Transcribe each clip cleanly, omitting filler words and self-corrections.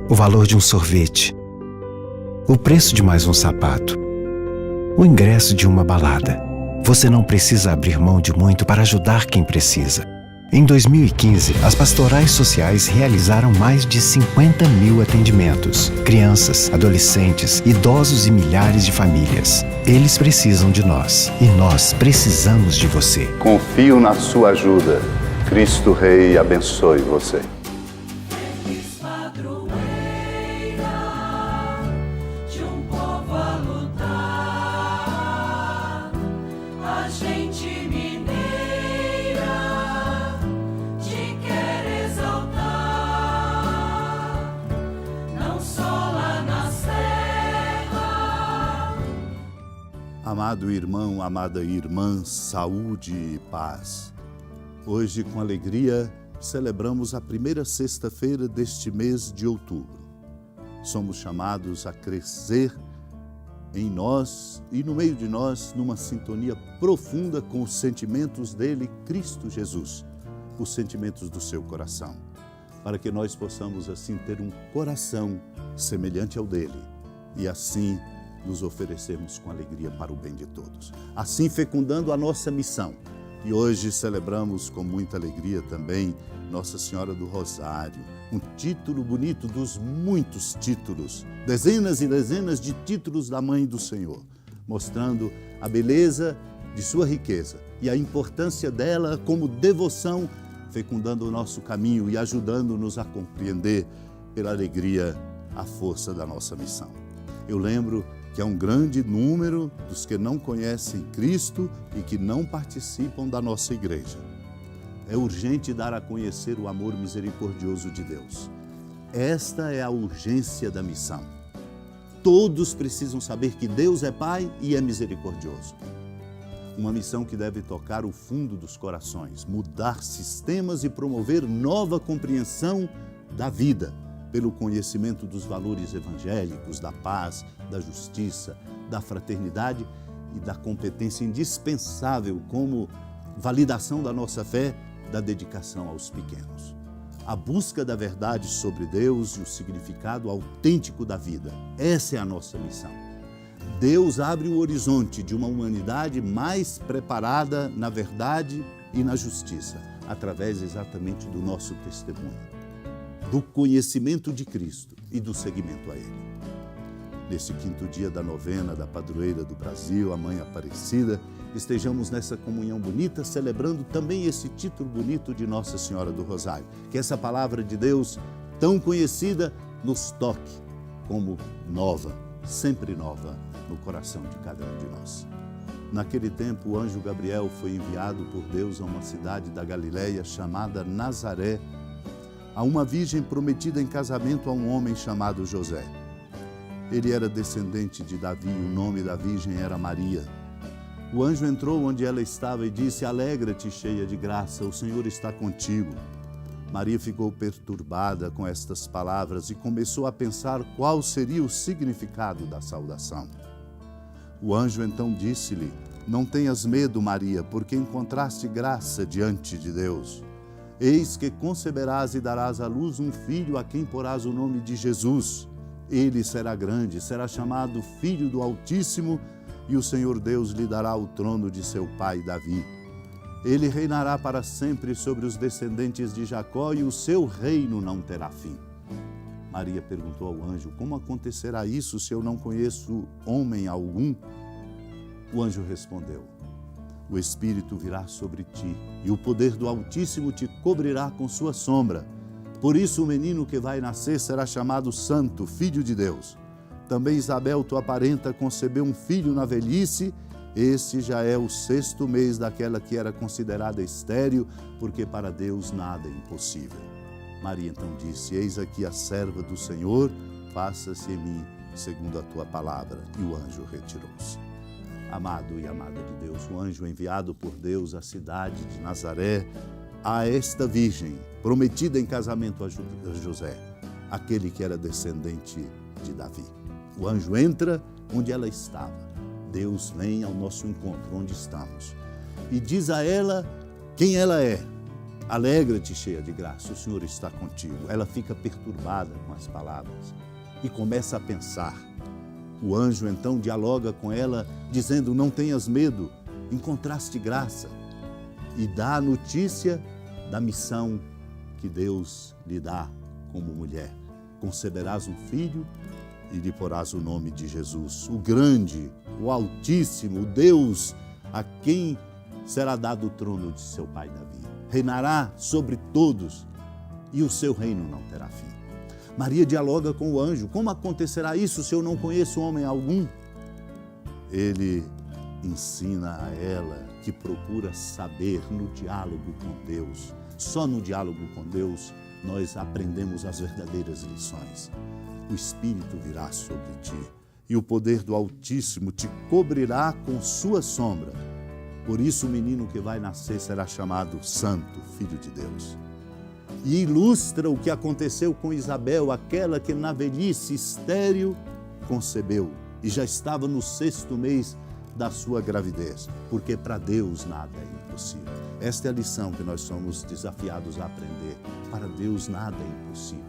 o valor de um sorvete, o preço de mais um sapato, o ingresso de uma balada. Você não precisa abrir mão de muito para ajudar quem precisa. Em 2015, as pastorais sociais realizaram mais de 50 mil atendimentos. Crianças, adolescentes, idosos e milhares de famílias. Eles precisam de nós e nós precisamos de você. Confio na sua ajuda. Cristo Rei abençoe você. Amado irmão, amada irmã, saúde e paz. Hoje, com alegria, celebramos a primeira sexta-feira deste mês de outubro. Somos chamados a crescer em nós e no meio de nós numa sintonia profunda com os sentimentos dele, Cristo Jesus, os sentimentos do seu coração, para que nós possamos assim ter um coração semelhante ao dele e assim nos oferecermos com alegria para o bem de todos, assim fecundando a nossa missão. E hoje celebramos com muita alegria também Nossa Senhora do Rosário, um título bonito dos muitos títulos, dezenas e dezenas de títulos da Mãe do Senhor, mostrando a beleza de sua riqueza e a importância dela como devoção, fecundando o nosso caminho e ajudando-nos a compreender pela alegria a força da nossa missão. Eu lembro que é um grande número dos que não conhecem Cristo e que não participam da nossa igreja. É urgente dar a conhecer o amor misericordioso de Deus. Esta é a urgência da missão. Todos precisam saber que Deus é Pai e é misericordioso. Uma missão que deve tocar o fundo dos corações, mudar sistemas e promover nova compreensão da vida, pelo conhecimento dos valores evangélicos, da paz, da justiça, da fraternidade e da competência indispensável como validação da nossa fé, da dedicação aos pequenos. A busca da verdade sobre Deus e o significado autêntico da vida. Essa é a nossa missão. Deus abre o horizonte de uma humanidade mais preparada na verdade e na justiça, através exatamente do nosso testemunho, do conhecimento de Cristo e do seguimento a Ele. Nesse quinto dia da novena da padroeira do Brasil, a Mãe Aparecida, estejamos nessa comunhão bonita, celebrando também esse título bonito de Nossa Senhora do Rosário. Que essa palavra de Deus, tão conhecida, nos toque como nova, sempre nova, no coração de cada um de nós. Naquele tempo, o anjo Gabriel foi enviado por Deus a uma cidade da Galileia chamada Nazaré, a uma virgem prometida em casamento a um homem chamado José. Ele era descendente de Davi, o nome da virgem era Maria. O anjo entrou onde ela estava e disse: "Alegra-te, cheia de graça, o Senhor está contigo." Maria ficou perturbada com estas palavras e começou a pensar qual seria o significado da saudação. O anjo então disse-lhe: "Não tenhas medo, Maria, porque encontraste graça diante de Deus. Eis que conceberás e darás à luz um filho a quem porás o nome de Jesus. Ele será grande, será chamado Filho do Altíssimo, e o Senhor Deus lhe dará o trono de seu pai Davi. Ele reinará para sempre sobre os descendentes de Jacó, e o seu reino não terá fim." Maria perguntou ao anjo: "Como acontecerá isso se eu não conheço homem algum?" O anjo respondeu: "O Espírito virá sobre ti, e o poder do Altíssimo te cobrirá com sua sombra. Por isso o menino que vai nascer será chamado Santo, Filho de Deus. Também Isabel, tua parenta, concebeu um filho na velhice. Este já é o 6º mês daquela que era considerada estéril, porque para Deus nada é impossível." Maria então disse: "Eis aqui a serva do Senhor, faça-se em mim segundo a tua palavra." E o anjo retirou-se. Amado e amada de Deus, o anjo enviado por Deus à cidade de Nazaré, a esta virgem, prometida em casamento a José, aquele que era descendente de Davi. O anjo entra onde ela estava. Deus vem ao nosso encontro, onde estamos, e diz a ela quem ela é. Alegra-te, cheia de graça, o Senhor está contigo. Ela fica perturbada com as palavras e começa a pensar. O anjo então dialoga com ela, dizendo: não tenhas medo, encontraste graça. E dá a notícia da missão que Deus lhe dá como mulher. Conceberás um filho e lhe porás o nome de Jesus, o grande, o Altíssimo, o Deus a quem será dado o trono de seu pai Davi. Reinará sobre todos e o seu reino não terá fim. Maria dialoga com o anjo: como acontecerá isso se eu não conheço homem algum? Ele ensina a ela que procura saber no diálogo com Deus. Só no diálogo com Deus nós aprendemos as verdadeiras lições. O Espírito virá sobre ti e o poder do Altíssimo te cobrirá com sua sombra. Por isso o menino que vai nascer será chamado Santo, Filho de Deus. E ilustra o que aconteceu com Isabel, aquela que na velhice estéril concebeu e já estava no 6º mês da sua gravidez, porque para Deus nada é impossível. Esta é a lição que nós somos desafiados a aprender. Para Deus nada é impossível.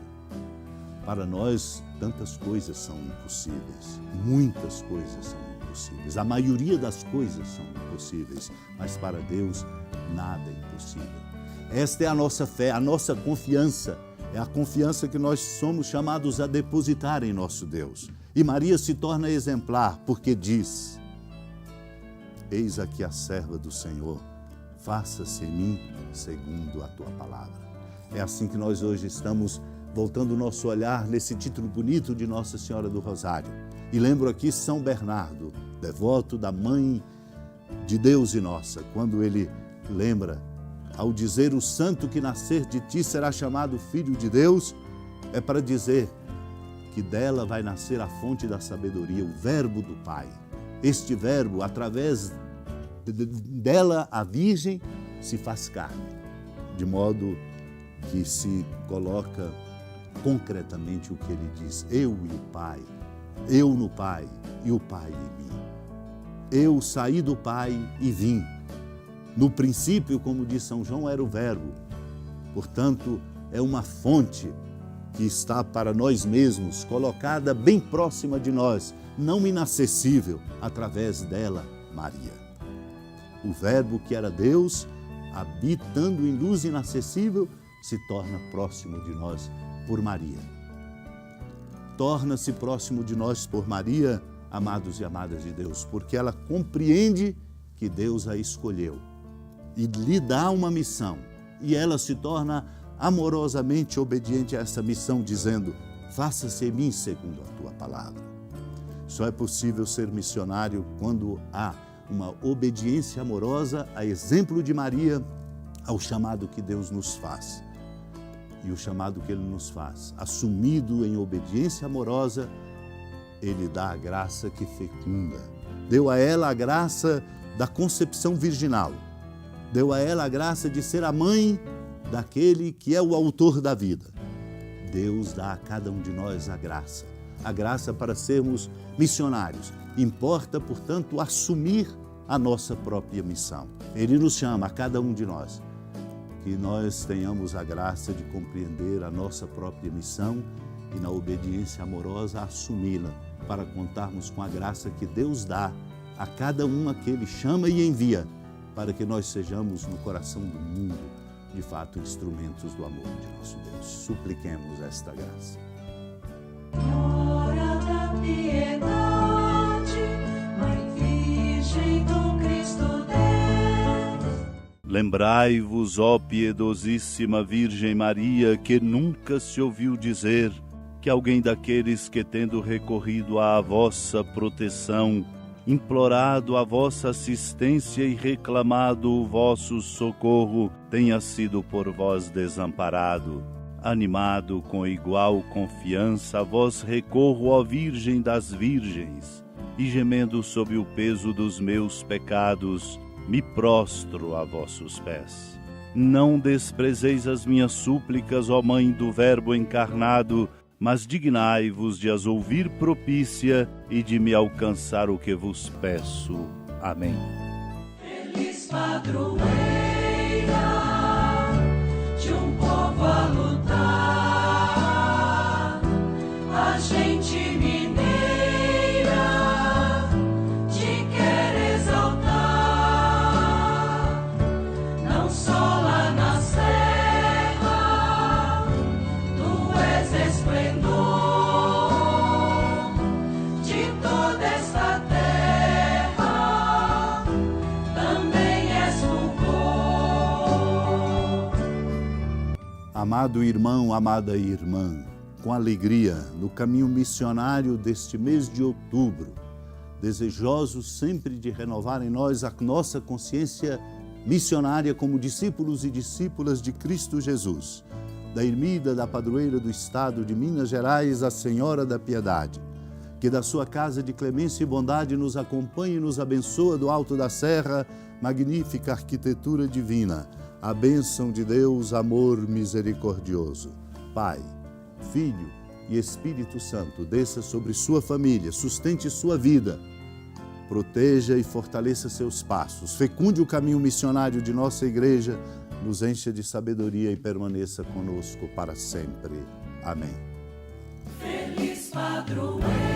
Para nós, tantas coisas são impossíveis, muitas coisas são impossíveis. A maioria das coisas são impossíveis, mas para Deus nada é impossível. Esta é a nossa fé, a nossa confiança. É a confiança que nós somos chamados a depositar em nosso Deus. E Maria se torna exemplar porque diz: eis aqui a serva do Senhor, faça-se em mim segundo a tua palavra. É assim que nós hoje estamos voltando o nosso olhar nesse título bonito de Nossa Senhora do Rosário. E lembro aqui São Bernardo, devoto da Mãe de Deus e nossa, quando ele lembra, ao dizer: o santo que nascer de ti será chamado Filho de Deus, é para dizer que dela vai nascer a fonte da sabedoria, o verbo do Pai. Este verbo, através dela, a Virgem se faz carne, de modo que se coloca concretamente o que ele diz: eu e o Pai, eu no Pai e o Pai em mim. Eu saí do Pai e vim. No princípio, como diz São João, era o Verbo. Portanto, é uma fonte que está para nós mesmos, colocada bem próxima de nós, não inacessível, através dela, Maria. O Verbo que era Deus, habitando em luz inacessível, se torna próximo de nós por Maria. Torna-se próximo de nós por Maria, amados e amadas de Deus, porque ela compreende que Deus a escolheu e lhe dá uma missão, e ela se torna amorosamente obediente a essa missão, dizendo: faça-se em mim segundo a tua palavra. Só é possível ser missionário quando há uma obediência amorosa, a exemplo de Maria, ao chamado que Deus nos faz. E o chamado que Ele nos faz, assumido em obediência amorosa, Ele dá a graça que fecunda. Deu a ela a graça da concepção virginal. Deu a ela a graça de ser a mãe daquele que é o autor da vida. Deus dá a cada um de nós a graça para sermos missionários. Importa, portanto, assumir a nossa própria missão. Ele nos chama, a cada um de nós, que nós tenhamos a graça de compreender a nossa própria missão e, na obediência amorosa, assumi-la, para contarmos com a graça que Deus dá a cada um a que Ele chama e envia, para que nós sejamos no coração do mundo, de fato, instrumentos do amor de nosso Deus. Supliquemos esta graça. Hora da piedade, Mãe Virgem do Cristo Deus. Lembrai-vos, ó piedosíssima Virgem Maria, que nunca se ouviu dizer que alguém daqueles que, tendo recorrido à vossa proteção, implorado a vossa assistência e reclamado o vosso socorro, tenha sido por vós desamparado. Animado com igual confiança, a vós recorro, ó Virgem das Virgens, e gemendo sob o peso dos meus pecados, me prostro a vossos pés. Não desprezeis as minhas súplicas, ó Mãe do Verbo encarnado, mas dignai-vos de as ouvir propícia e de me alcançar o que vos peço. Amém. Feliz padroeira, Amado irmão, amada irmã, com alegria, no caminho missionário deste mês de outubro, desejosos sempre de renovar em nós a nossa consciência missionária como discípulos e discípulas de Cristo Jesus, da ermida da padroeira do estado de Minas Gerais, a Senhora da Piedade, que da sua casa de clemência e bondade nos acompanhe e nos abençoa do alto da serra, magnífica arquitetura divina, a bênção de Deus, amor misericordioso. Pai, Filho e Espírito Santo, desça sobre sua família, sustente sua vida, proteja e fortaleça seus passos, fecunde o caminho missionário de nossa igreja, nos encha de sabedoria e permaneça conosco para sempre. Amém. Feliz padroeiro.